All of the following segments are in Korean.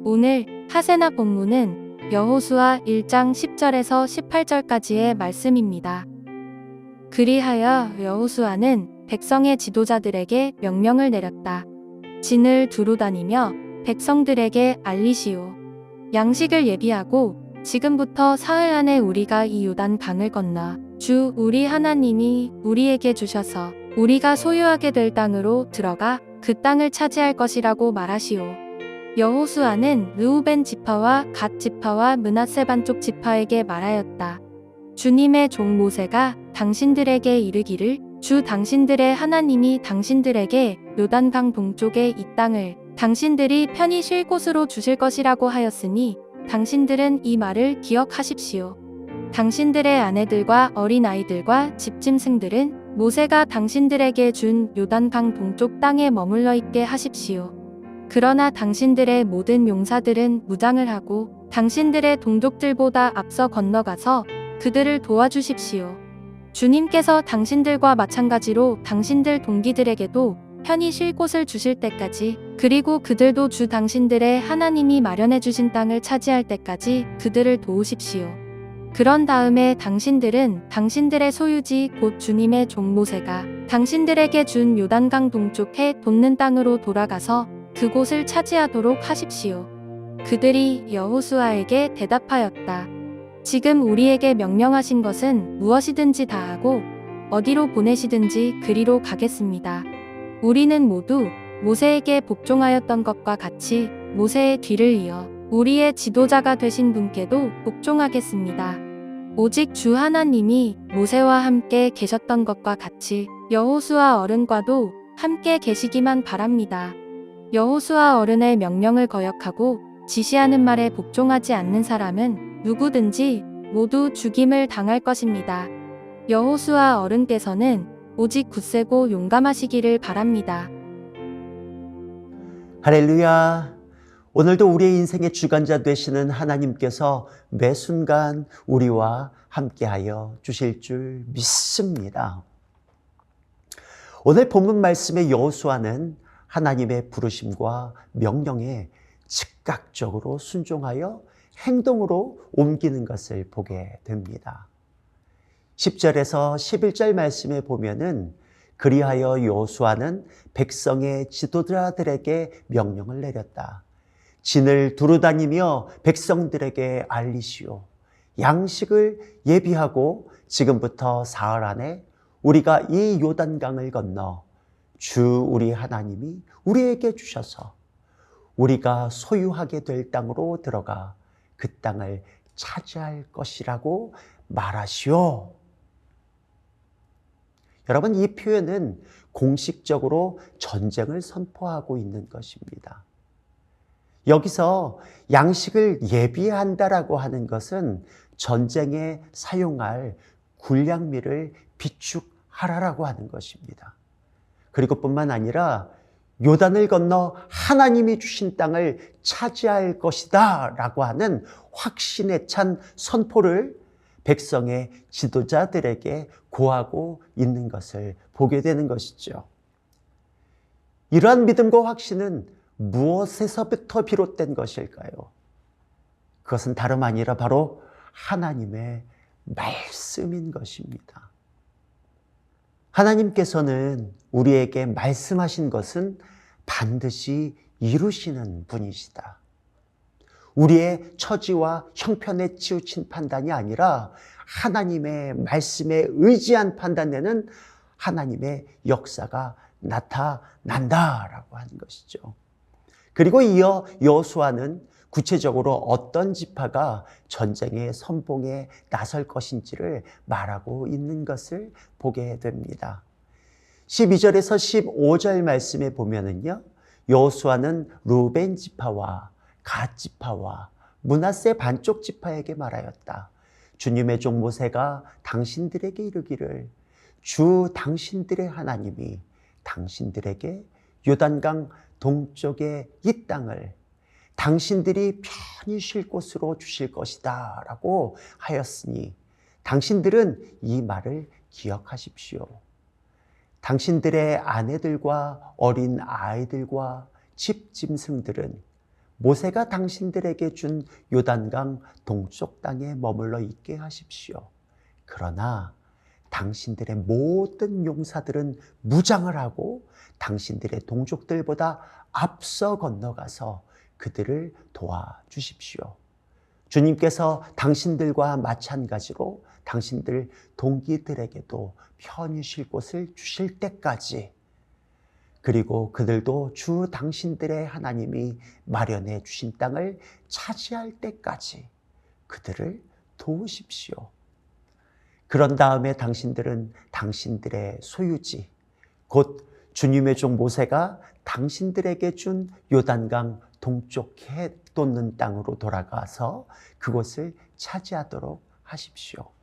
오늘 하세나 본문은 여호수아 1장 10절에서 18절까지의 말씀입니다. 그리하여 여호수아는 백성의 지도자들에게 명령을 내렸다. 진을 두루 다니며 백성들에게 알리시오. 양식을 예비하고 지금부터 사흘 안에 우리가 이 요단 강을 건너 주 우리 하나님이 우리에게 주셔서 우리가 소유하게 될 땅으로 들어가 그 땅을 차지할 것이라고 말하시오. 여호수아는 르우벤 지파와 갓 지파와 므낫세 반쪽 지파에게 말하였다. 주님의 종 모세가 당신들에게 이르기를 주 당신들의 하나님이 당신들에게 요단강 동쪽의 이 땅을 당신들이 편히 쉴 곳으로 주실 것이라고 하였으니 당신들은 이 말을 기억하십시오. 당신들의 아내들과 어린아이들과 집짐승들은 모세가 당신들에게 준 요단강 동쪽 땅에 머물러 있게 하십시오. 그러나 당신들의 모든 용사들은 무장을 하고 당신들의 동족들보다 앞서 건너가서 그들을 도와주십시오. 주님께서 당신들과 마찬가지로 당신들 동기들에게도 편히 쉴 곳을 주실 때까지, 그리고 그들도 주 당신들의 하나님이 마련해 주신 땅을 차지할 때까지 그들을 도우십시오. 그런 다음에 당신들은 당신들의 소유지 곧 주님의 종 모세가 당신들에게 준 요단강 동쪽에 돋는 땅으로 돌아가서 그곳을 차지하도록 하십시오. 그들이 여호수아에게 대답하였다. 지금 우리에게 명령하신 것은 무엇이든지 다 하고 어디로 보내시든지 그리로 가겠습니다. 우리는 모두 모세에게 복종하였던 것과 같이 모세의 뒤를 이어 우리의 지도자가 되신 분께도 복종하겠습니다. 오직 주 하나님이 모세와 함께 계셨던 것과 같이 여호수아 어른과도 함께 계시기만 바랍니다. 여호수아 어른의 명령을 거역하고 지시하는 말에 복종하지 않는 사람은 누구든지 모두 죽임을 당할 것입니다. 여호수아 어른께서는 오직 굳세고 용감하시기를 바랍니다. 할렐루야. 오늘도 우리의 인생의 주관자 되시는 하나님께서 매 순간 우리와 함께하여 주실 줄 믿습니다. 오늘 본문 말씀의 여호수아는 하나님의 부르심과 명령에 즉각적으로 순종하여 행동으로 옮기는 것을 보게 됩니다. 10절에서 11절 말씀에 보면은 그리하여 여호수아는 백성의 지도자들에게 명령을 내렸다. 진을 두루 다니며 백성들에게 알리시오. 양식을 예비하고 지금부터 사흘 안에 우리가 이 요단강을 건너 주 우리 하나님이 우리에게 주셔서 우리가 소유하게 될 땅으로 들어가 그 땅을 차지할 것이라고 말하시오. 여러분, 이 표현은 공식적으로 전쟁을 선포하고 있는 것입니다. 여기서 양식을 예비한다라고 하는 것은 전쟁에 사용할 군량미를 비축하라라고 하는 것입니다. 그리고 뿐만 아니라 요단을 건너 하나님이 주신 땅을 차지할 것이다 라고 하는 확신에 찬 선포를 백성의 지도자들에게 고하고 있는 것을 보게 되는 것이죠. 이러한 믿음과 확신은 무엇에서부터 비롯된 것일까요? 그것은 다름 아니라 바로 하나님의 말씀인 것입니다. 하나님께서는 우리에게 말씀하신 것은 반드시 이루시는 분이시다. 우리의 처지와 형편에 치우친 판단이 아니라 하나님의 말씀에 의지한 판단에는 하나님의 역사가 나타난다라고 하는 것이죠. 그리고 이어 여호수아는 구체적으로 어떤 지파가 전쟁의 선봉에 나설 것인지를 말하고 있는 것을 보게 됩니다. 12절에서 15절 말씀에 보면은요, 여호수아는 르우벤 지파와 갓 지파와 므낫세 반쪽 지파에게 말하였다. 주님의 종 모세가 당신들에게 이르기를 주 당신들의 하나님이 당신들에게 요단강 동쪽의 이 땅을 당신들이 편히 쉴 곳으로 주실 것이다 라고 하였으니 당신들은 이 말을 기억하십시오. 당신들의 아내들과 어린 아이들과 집 짐승들은 모세가 당신들에게 준 요단강 동쪽 땅에 머물러 있게 하십시오. 그러나 당신들의 모든 용사들은 무장을 하고 당신들의 동족들보다 앞서 건너가서 그들을 도와주십시오. 주님께서 당신들과 마찬가지로 당신들 동기들에게도 편히 쉴 곳을 주실 때까지, 그리고 그들도 주 당신들의 하나님이 마련해 주신 땅을 차지할 때까지 그들을 도우십시오. 그런 다음에 당신들은 당신들의 소유지, 곧 주님의 종 모세가 당신들에게 준 요단강 동쪽 해 돋는 땅으로 돌아가서 그곳을 차지하도록 하십시오.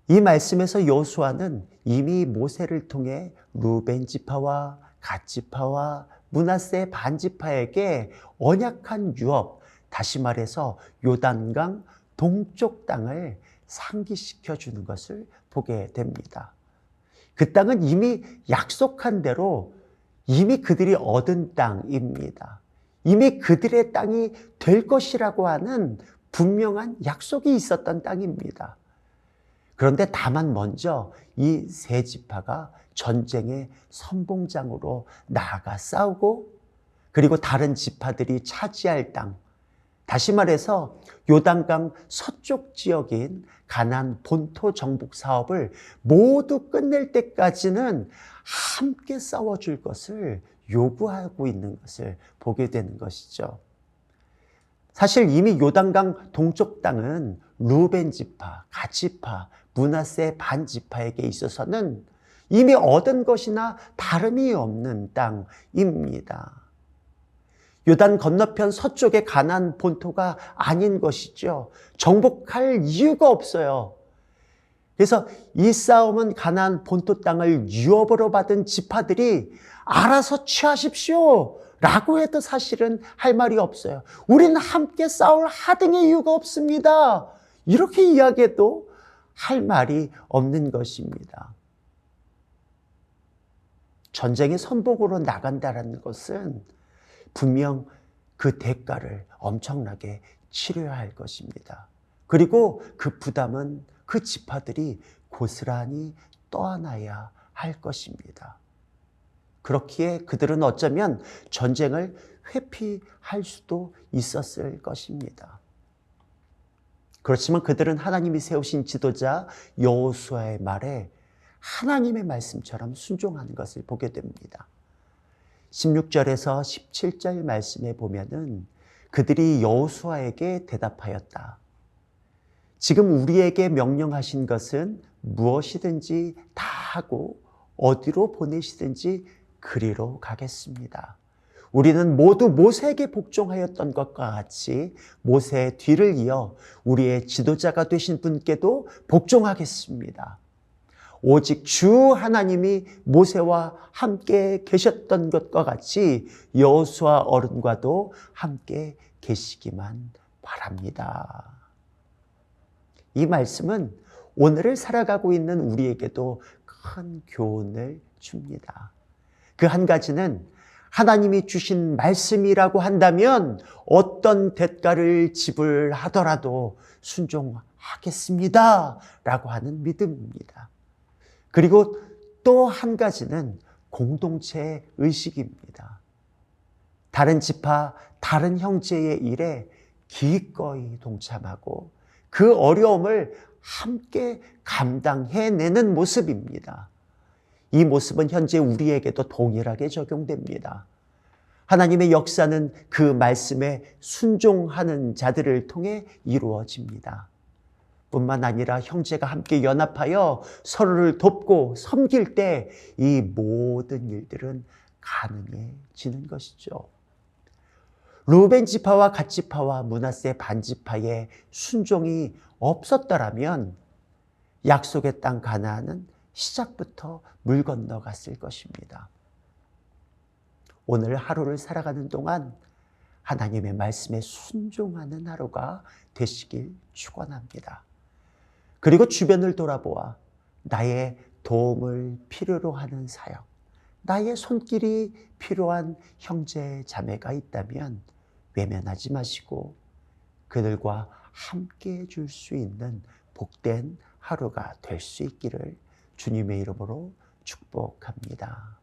이 말씀에서 여호수아는 이미 모세를 통해 루벤 지파와 갓 지파와 므낫세 반 지파에게 언약한 유업, 다시 말해서 요단강 동쪽 땅을 상기시켜 주는 것을 보게 됩니다. 그 땅은 이미 약속한 대로 이미 그들이 얻은 땅입니다. 이미 그들의 땅이 될 것이라고 하는 분명한 약속이 있었던 땅입니다. 그런데 다만 먼저 이 세 지파가 전쟁의 선봉장으로 나아가 싸우고, 그리고 다른 지파들이 차지할 땅, 다시 말해서 요단강 서쪽 지역인 가나안 본토 정복 사업을 모두 끝낼 때까지는 함께 싸워줄 것을 요구하고 있는 것을 보게 되는 것이죠. 사실 이미 요단강 동쪽 땅은 루벤 지파, 갓 지파, 므낫세 반 지파에게 있어서는 이미 얻은 것이나 다름이 없는 땅입니다. 요단 건너편 서쪽의 가나안 본토가 아닌 것이죠. 정복할 이유가 없어요. 그래서 이 싸움은 가나안 본토 땅을 유업으로 받은 지파들이 알아서 취하십시오 라고 해도 사실은 할 말이 없어요. 우리는 함께 싸울 하등의 이유가 없습니다. 이렇게 이야기해도 할 말이 없는 것입니다. 전쟁의 선봉으로 나간다는 것은 분명 그 대가를 엄청나게 치러야 할 것입니다. 그리고 그 부담은 그 지파들이 고스란히 떠안아야 할 것입니다. 그렇기에 그들은 어쩌면 전쟁을 회피할 수도 있었을 것입니다. 그렇지만 그들은 하나님이 세우신 지도자 여호수아의 말에 하나님의 말씀처럼 순종하는 것을 보게 됩니다. 16절에서 17절 말씀에 보면은 그들이 여호수아에게 대답하였다. 지금 우리에게 명령하신 것은 무엇이든지 다 하고 어디로 보내시든지 그리로 가겠습니다. 우리는 모두 모세에게 복종하였던 것과 같이 모세의 뒤를 이어 우리의 지도자가 되신 분께도 복종하겠습니다. 오직 주 하나님이 모세와 함께 계셨던 것과 같이 여호수아 어른과도 함께 계시기만 바랍니다. 이 말씀은 오늘을 살아가고 있는 우리에게도 큰 교훈을 줍니다. 그 한 가지는 하나님이 주신 말씀이라고 한다면 어떤 대가를 지불하더라도 순종하겠습니다 라고 하는 믿음입니다. 그리고 또 한 가지는 공동체 의식입니다. 다른 지파, 다른 형제의 일에 기꺼이 동참하고 그 어려움을 함께 감당해내는 모습입니다. 이 모습은 현재 우리에게도 동일하게 적용됩니다. 하나님의 역사는 그 말씀에 순종하는 자들을 통해 이루어집니다. 뿐만 아니라 형제가 함께 연합하여 서로를 돕고 섬길 때 이 모든 일들은 가능해지는 것이죠. 루벤 지파와 갓 지파와 므낫세 반 지파의 순종이 없었더라면 약속의 땅 가나안은 시작부터 물 건너갔을 것입니다. 오늘 하루를 살아가는 동안 하나님의 말씀에 순종하는 하루가 되시길 축원합니다. 그리고 주변을 돌아보아 나의 도움을 필요로 하는 사역, 나의 손길이 필요한 형제 자매가 있다면 외면하지 마시고 그들과 함께 해줄 수 있는 복된 하루가 될 수 있기를 주님의 이름으로 축복합니다.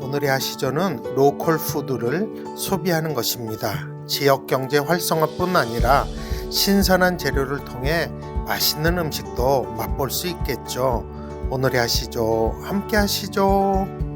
오늘의 아시조는 로컬 푸드를 소비하는 것입니다. 지역 경제 활성화뿐 아니라 신선한 재료를 통해 맛있는 음식도 맛볼 수 있겠죠. 오늘의 아시조 함께 하시죠.